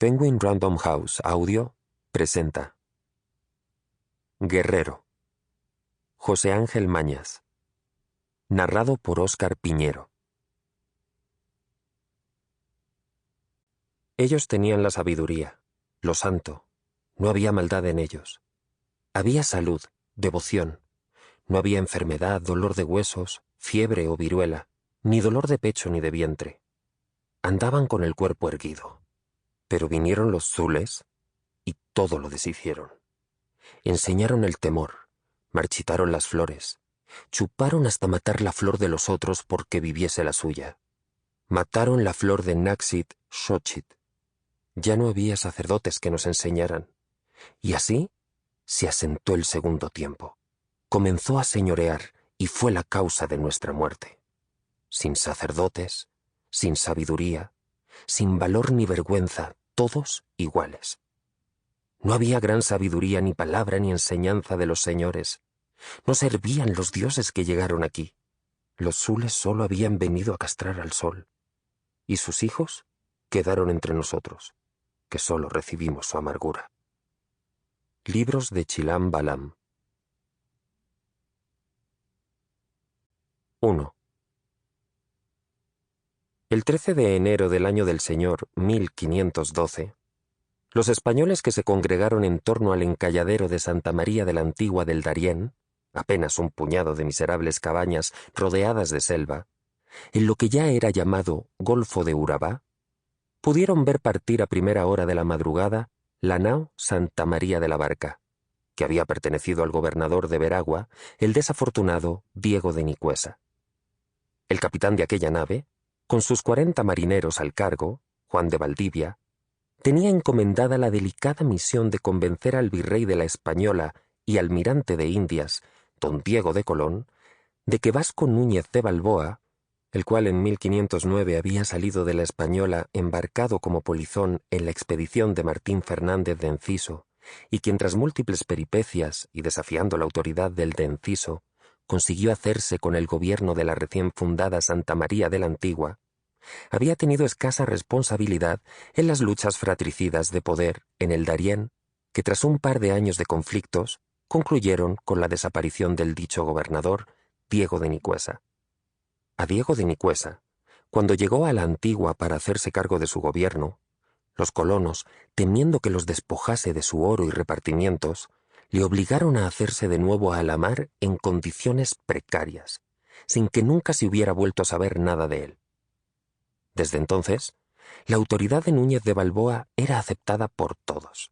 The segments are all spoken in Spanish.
Penguin Random House Audio presenta Guerrero, José Ángel Mañas, narrado por Óscar Piñero. Ellos tenían la sabiduría, lo santo, no había maldad en ellos. Había salud, devoción, no había enfermedad, dolor de huesos, fiebre o viruela, ni dolor de pecho ni de vientre. Andaban con el cuerpo erguido. Pero vinieron los zules y todo lo deshicieron. Enseñaron el temor, marchitaron las flores, chuparon hasta matar la flor de los otros porque viviese la suya. Mataron la flor de Naxit Xochitl. Ya no había sacerdotes que nos enseñaran. Y así se asentó el segundo tiempo. Comenzó a señorear y fue la causa de nuestra muerte. Sin sacerdotes, sin sabiduría, sin valor ni vergüenza, todos iguales. No había gran sabiduría, ni palabra, ni enseñanza de los señores. No servían los dioses que llegaron aquí. Los zules solo habían venido a castrar al sol. Y sus hijos quedaron entre nosotros, que solo recibimos su amargura. Libros de Chilam Balam. 1. El 13 de enero del año del Señor 1512, los españoles que se congregaron en torno al encalladero de Santa María de la Antigua del Darién, apenas un puñado de miserables cabañas rodeadas de selva, en lo que ya era llamado Golfo de Urabá, pudieron ver partir a primera hora de la madrugada la nao Santa María de la Barca, que había pertenecido al gobernador de Veragua, el desafortunado Diego de Nicuesa. El capitán de aquella nave, con sus 40 marineros al cargo, Juan de Valdivia, tenía encomendada la delicada misión de convencer al virrey de la Española y almirante de Indias, don Diego de Colón, de que Vasco Núñez de Balboa, el cual en 1509 había salido de la Española embarcado como polizón en la expedición de Martín Fernández de Enciso, y quien tras múltiples peripecias y desafiando la autoridad del de Enciso, consiguió hacerse con el gobierno de la recién fundada Santa María de la Antigua, había tenido escasa responsabilidad en las luchas fratricidas de poder en el Darién, que tras un par de años de conflictos concluyeron con la desaparición del dicho gobernador, Diego de Nicuesa. A Diego de Nicuesa, cuando llegó a la Antigua para hacerse cargo de su gobierno, los colonos, temiendo que los despojase de su oro y repartimientos, le obligaron a hacerse de nuevo a la mar en condiciones precarias, sin que nunca se hubiera vuelto a saber nada de él. Desde entonces, la autoridad de Núñez de Balboa era aceptada por todos,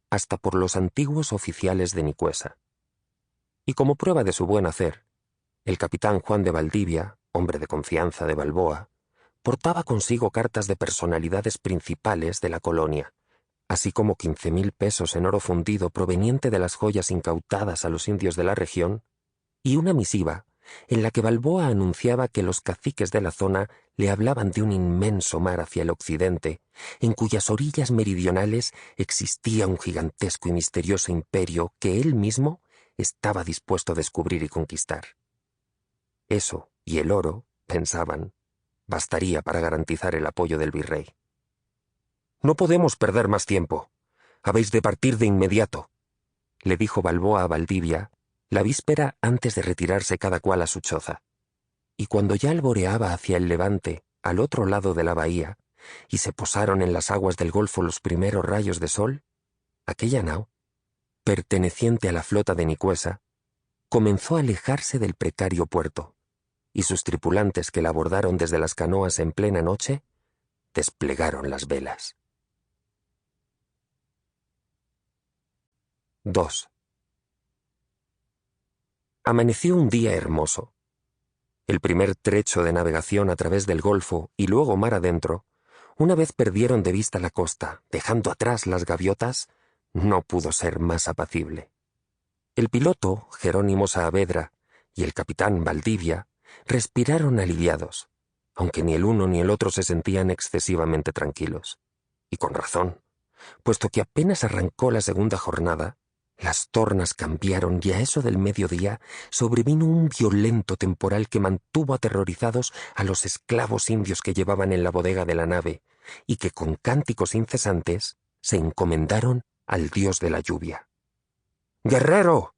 hasta por los antiguos oficiales de Nicuesa. Y como prueba de su buen hacer, el capitán Juan de Valdivia, hombre de confianza de Balboa, portaba consigo cartas de personalidades principales de la colonia, así como 15,000 pesos en oro fundido proveniente de las joyas incautadas a los indios de la región, y una misiva en la que Balboa anunciaba que los caciques de la zona le hablaban de un inmenso mar hacia el occidente, en cuyas orillas meridionales existía un gigantesco y misterioso imperio que él mismo estaba dispuesto a descubrir y conquistar. Eso y el oro, pensaban, bastaría para garantizar el apoyo del virrey. «No podemos perder más tiempo. Habéis de partir de inmediato», le dijo Balboa a Valdivia la víspera antes de retirarse cada cual a su choza. Y cuando ya alboreaba hacia el levante, al otro lado de la bahía, y se posaron en las aguas del golfo los primeros rayos de sol, aquella nao, perteneciente a la flota de Nicuesa, comenzó a alejarse del precario puerto, y sus tripulantes que la abordaron desde las canoas en plena noche, desplegaron las velas. 2. Amaneció un día hermoso. El primer trecho de navegación a través del golfo y luego mar adentro, una vez perdieron de vista la costa, dejando atrás las gaviotas, no pudo ser más apacible. El piloto, Jerónimo Saavedra, y el capitán Valdivia respiraron aliviados, aunque ni el uno ni el otro se sentían excesivamente tranquilos. Y con razón, puesto que apenas arrancó la segunda jornada, las tornas cambiaron y a eso del mediodía sobrevino un violento temporal que mantuvo aterrorizados a los esclavos indios que llevaban en la bodega de la nave, y que con cánticos incesantes se encomendaron al dios de la lluvia. «¡Guerrero!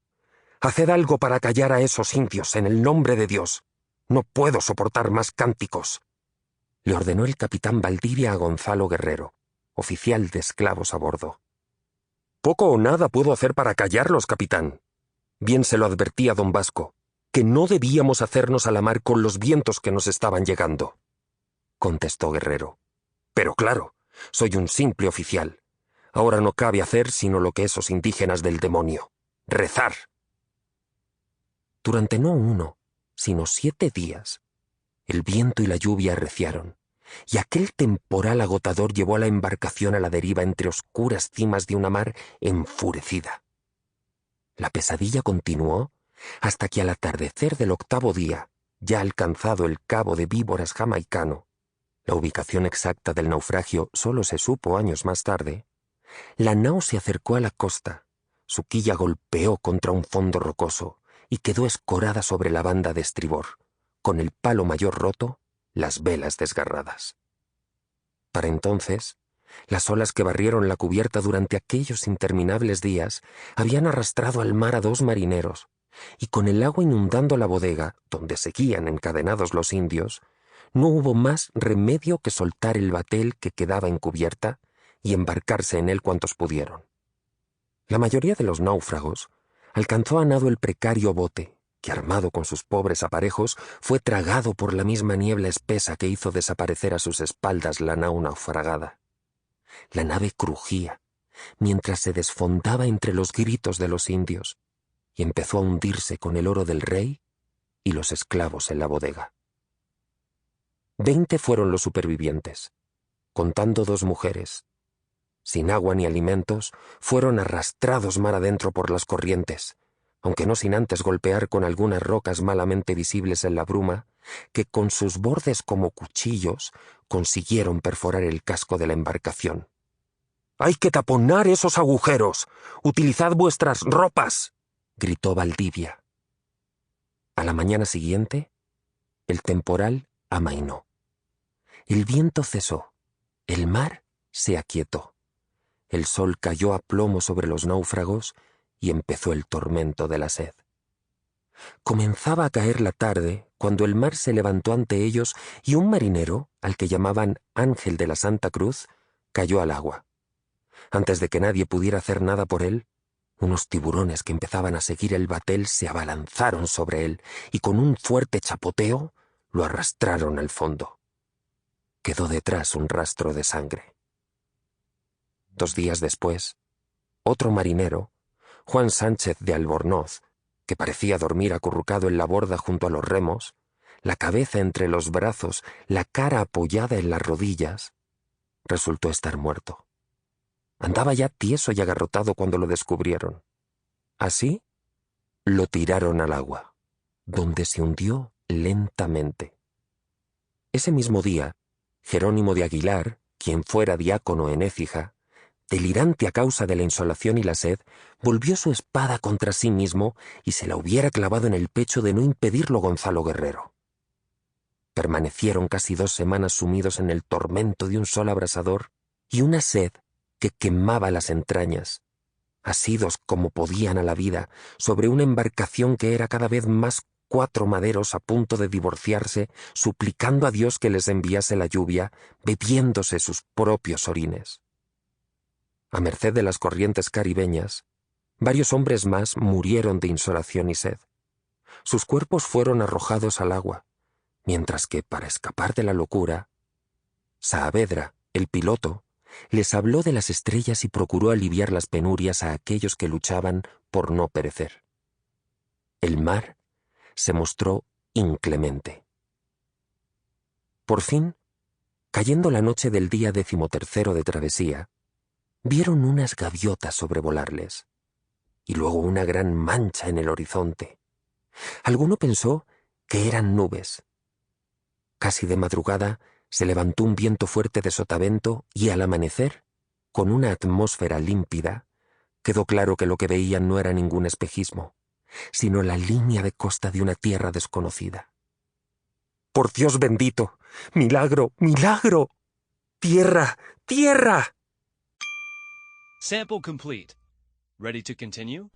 Haced algo para callar a esos indios en el nombre de Dios. No puedo soportar más cánticos», le ordenó el capitán Valdivia a Gonzalo Guerrero, oficial de esclavos a bordo. «Poco o nada puedo hacer para callarlos, capitán. Bien se lo advertí a don Vasco, que no debíamos hacernos a la mar con los vientos que nos estaban llegando», contestó Guerrero. «Pero claro, soy un simple oficial. Ahora no cabe hacer sino lo que esos indígenas del demonio: rezar». Durante no 1, sino 7 días, el viento y la lluvia arreciaron, y aquel temporal agotador llevó a la embarcación a la deriva entre oscuras cimas de una mar enfurecida. La pesadilla continuó hasta que al atardecer del 8º día, ya alcanzado el cabo de Víboras jamaicano, la ubicación exacta del naufragio solo se supo años más tarde, la nao se acercó a la costa, su quilla golpeó contra un fondo rocoso y quedó escorada sobre la banda de estribor, con el palo mayor roto, las velas desgarradas. Para entonces, las olas que barrieron la cubierta durante aquellos interminables días habían arrastrado al mar a 2 marineros, y con el agua inundando la bodega, donde seguían encadenados los indios, no hubo más remedio que soltar el batel que quedaba en cubierta y embarcarse en él cuantos pudieron. La mayoría de los náufragos alcanzó a nado el precario bote, que armado con sus pobres aparejos fue tragado por la misma niebla espesa que hizo desaparecer a sus espaldas la nao naufragada. La nave crujía, mientras se desfondaba entre los gritos de los indios, y empezó a hundirse con el oro del rey y los esclavos en la bodega. 20 fueron los supervivientes, contando 2 mujeres. Sin agua ni alimentos, fueron arrastrados mar adentro por las corrientes, aunque no sin antes golpear con algunas rocas malamente visibles en la bruma, que con sus bordes como cuchillos consiguieron perforar el casco de la embarcación. «¡Hay que taponar esos agujeros! ¡Utilizad vuestras ropas!», gritó Valdivia. A la mañana siguiente, el temporal amainó. El viento cesó, el mar se aquietó. El sol cayó a plomo sobre los náufragos y empezó el tormento de la sed. Comenzaba a caer la tarde cuando el mar se levantó ante ellos y un marinero, al que llamaban Ángel de la Santa Cruz, cayó al agua. Antes de que nadie pudiera hacer nada por él, unos tiburones que empezaban a seguir el batel se abalanzaron sobre él y con un fuerte chapoteo lo arrastraron al fondo. Quedó detrás un rastro de sangre. 2 días después, otro marinero, Juan Sánchez de Albornoz, que parecía dormir acurrucado en la borda junto a los remos, la cabeza entre los brazos, la cara apoyada en las rodillas, resultó estar muerto. Andaba ya tieso y agarrotado cuando lo descubrieron. Así, lo tiraron al agua, donde se hundió lentamente. Ese mismo día, Jerónimo de Aguilar, quien fuera diácono en Écija, delirante a causa de la insolación y la sed, volvió su espada contra sí mismo y se la hubiera clavado en el pecho de no impedirlo Gonzalo Guerrero. Permanecieron casi 2 semanas sumidos en el tormento de un sol abrasador y una sed que quemaba las entrañas, asidos como podían a la vida, sobre una embarcación que era cada vez más 4 maderos a punto de divorciarse, suplicando a Dios que les enviase la lluvia, bebiéndose sus propios orines. A merced de las corrientes caribeñas, varios hombres más murieron de insolación y sed. Sus cuerpos fueron arrojados al agua, mientras que, para escapar de la locura, Saavedra, el piloto, les habló de las estrellas y procuró aliviar las penurias a aquellos que luchaban por no perecer. El mar se mostró inclemente. Por fin, cayendo la noche del día 13º de travesía, vieron unas gaviotas sobrevolarles, y luego una gran mancha en el horizonte. Alguno pensó que eran nubes. Casi de madrugada se levantó un viento fuerte de sotavento y al amanecer, con una atmósfera límpida, quedó claro que lo que veían no era ningún espejismo, sino la línea de costa de una tierra desconocida. «¡Por Dios bendito! ¡Milagro! ¡Milagro!», ¡Tierra! ¡Tierra! Sample complete. Ready to continue?